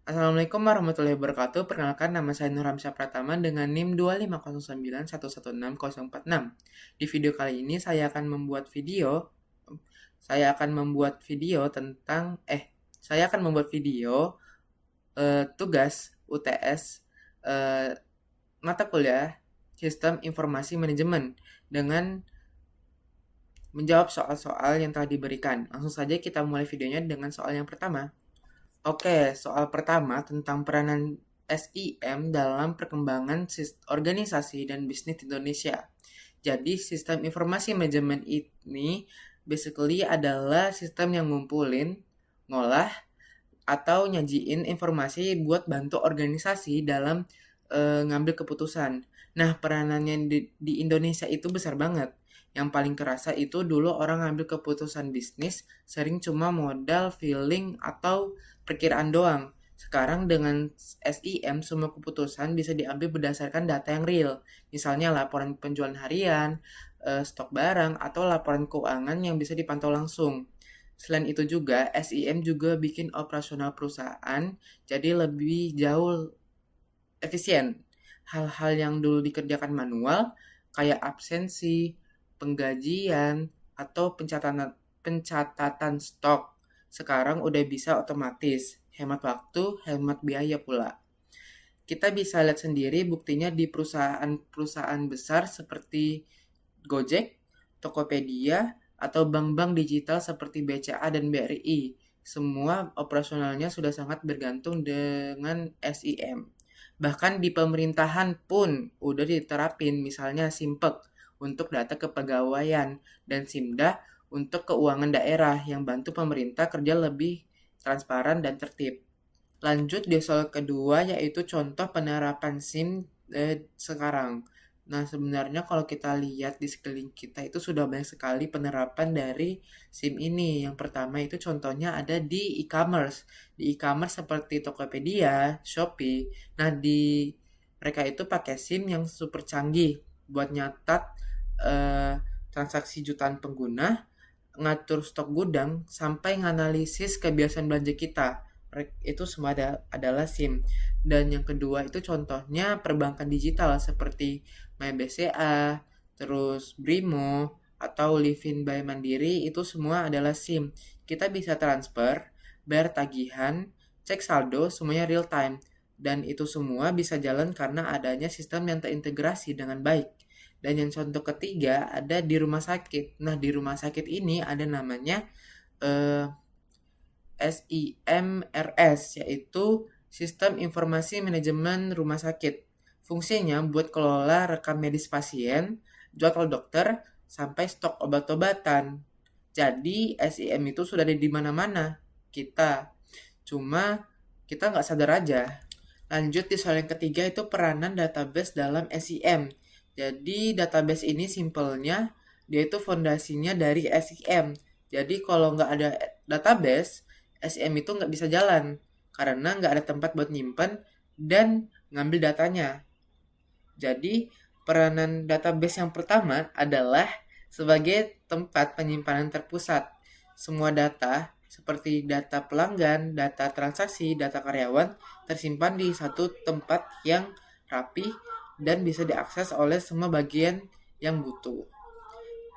Assalamualaikum warahmatullahi wabarakatuh. Perkenalkan nama saya Nur Hamsyah Pratama dengan NIM 25091164046. Di video kali ini saya akan membuat video tentang saya akan membuat video tugas UTS eh, mata kuliah Sistem Informasi Manajemen dengan menjawab soal-soal yang telah diberikan. Langsung saja kita mulai videonya dengan soal yang pertama. Oke, soal pertama tentang peranan SIM dalam perkembangan organisasi dan bisnis di Indonesia. Jadi, sistem informasi manajemen ini basically adalah sistem yang ngumpulin, ngolah, atau nyajiin informasi buat bantu organisasi dalam ngambil keputusan. Nah, peranannya di Indonesia itu besar banget. Yang paling terasa itu dulu orang ngambil keputusan bisnis sering cuma modal, feeling, atau perkiraan doang. Sekarang dengan SIM, semua keputusan bisa diambil berdasarkan data yang real. Misalnya laporan penjualan harian, stok barang, atau laporan keuangan yang bisa dipantau langsung. Selain itu juga, SIM juga bikin operasional perusahaan jadi lebih jauh efisien. Hal-hal yang dulu dikerjakan manual, kayak absensi, penggajian, atau pencatatan stok, sekarang udah bisa otomatis. Hemat waktu, hemat biaya pula. Kita bisa lihat sendiri buktinya di perusahaan-perusahaan besar seperti Gojek, Tokopedia, atau bank-bank digital seperti BCA dan BRI. Semua operasionalnya sudah sangat bergantung dengan SIM. Bahkan di pemerintahan pun udah diterapin, misalnya Simpek untuk data kepegawaian dan Simda untuk keuangan daerah yang bantu pemerintah kerja lebih transparan dan tertib. Lanjut di soal kedua yaitu contoh penerapan SIM sekarang. Nah, sebenarnya kalau kita lihat di sekeliling kita itu sudah banyak sekali penerapan dari SIM ini. Yang pertama itu contohnya ada di e-commerce. Di e-commerce seperti Tokopedia, Shopee. Nah, di mereka itu pakai SIM yang super canggih buat nyatat eh, transaksi jutaan pengguna, ngatur stok gudang, sampai nganalisis kebiasaan belanja kita. Itu semua adalah SIM. Dan yang kedua itu contohnya perbankan digital seperti MyBCA, terus Brimo, atau Livin by Mandiri, itu semua adalah SIM. Kita bisa transfer, bayar tagihan, cek saldo, semuanya real time. Dan itu semua bisa jalan karena adanya sistem yang terintegrasi dengan baik. Dan yang contoh ketiga ada di rumah sakit. Nah, di rumah sakit ini ada namanya eh, SIMRS, yaitu Sistem Informasi Manajemen Rumah Sakit. Fungsinya buat kelola rekam medis pasien, jadwal dokter, sampai stok obat-obatan. Jadi SIM itu sudah ada di mana-mana kita. Cuma kita nggak sadar aja. Lanjut di soal yang ketiga itu peranan database dalam SIM. Jadi database ini simpelnya dia itu fondasinya dari SIM. Jadi kalau nggak ada database, SIM itu nggak bisa jalan karena nggak ada tempat buat nyimpen dan ngambil datanya. Jadi peranan database yang pertama adalah sebagai tempat penyimpanan terpusat. Semua data seperti data pelanggan, data transaksi, data karyawan tersimpan di satu tempat yang rapi dan bisa diakses oleh semua bagian yang butuh.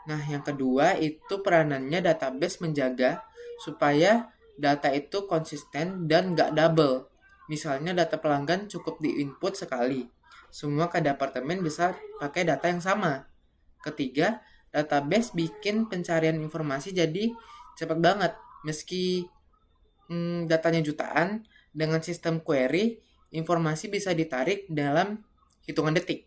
Nah, yang kedua itu peranannya database menjaga supaya data itu konsisten dan nggak double. Misalnya data pelanggan cukup di-input sekali. Semua ke departemen bisa pakai data yang sama. Ketiga, database bikin pencarian informasi jadi cepat banget. Meski datanya jutaan, dengan sistem query, informasi bisa ditarik dalam hitungan detik.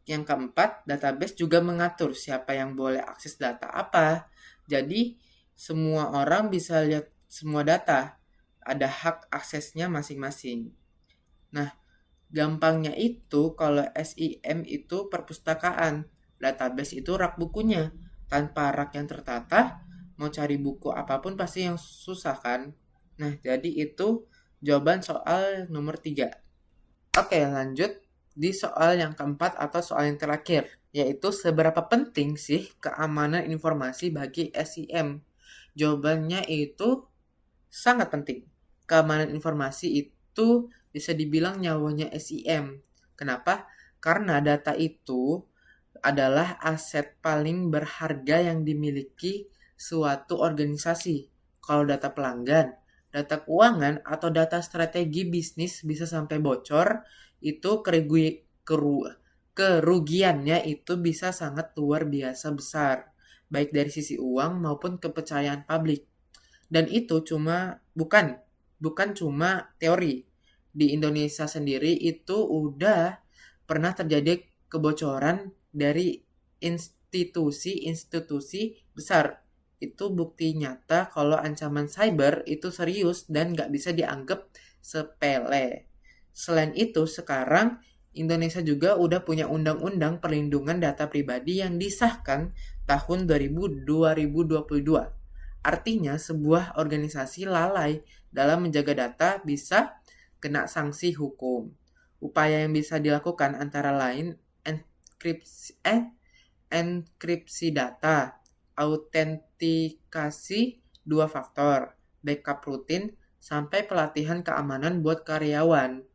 Yang keempat, database juga mengatur siapa yang boleh akses data apa. Jadi, semua orang bisa lihat semua data. Ada hak aksesnya masing-masing. Nah, gampangnya itu kalau SIM itu perpustakaan. Database itu rak bukunya. Tanpa rak yang tertata, mau cari buku apapun pasti yang susah kan? Nah, jadi itu jawaban soal nomor 3. Oke, lanjut di soal yang keempat atau soal yang terakhir, yaitu seberapa penting sih keamanan informasi bagi SIM? Jawabannya itu sangat penting. keamanan informasi itu bisa dibilang nyawanya SIM. Kenapa? Karena data itu adalah aset paling berharga yang dimiliki suatu organisasi. Kalau data pelanggan, data keuangan, atau data strategi bisnis bisa sampai bocor, itu kerugiannya itu bisa sangat luar biasa besar, baik dari sisi uang maupun kepercayaan publik. Dan itu bukan cuma teori. Di Indonesia sendiri itu udah pernah terjadi kebocoran dari institusi-institusi besar. Itu bukti nyata kalau ancaman cyber itu serius dan nggak bisa dianggap sepele. Selain itu, sekarang Indonesia juga udah punya undang-undang perlindungan data pribadi yang disahkan tahun 2022. Artinya, sebuah organisasi lalai dalam menjaga data bisa kena sanksi hukum. Upaya yang bisa dilakukan antara lain enkripsi, enkripsi data, autentikasi dua faktor, backup rutin, sampai pelatihan keamanan buat karyawan.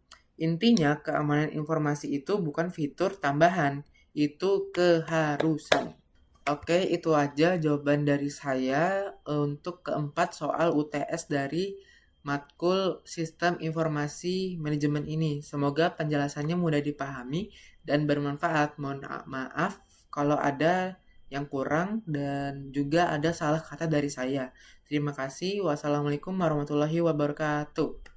Intinya, keamanan informasi itu bukan fitur tambahan, itu keharusan. Oke, itu aja jawaban dari saya untuk keempat soal UTS dari matkul Sistem Informasi Manajemen ini. Semoga penjelasannya mudah dipahami dan bermanfaat. Mohon maaf kalau ada yang kurang dan juga ada salah kata dari saya. Terima kasih. Wassalamualaikum warahmatullahi wabarakatuh.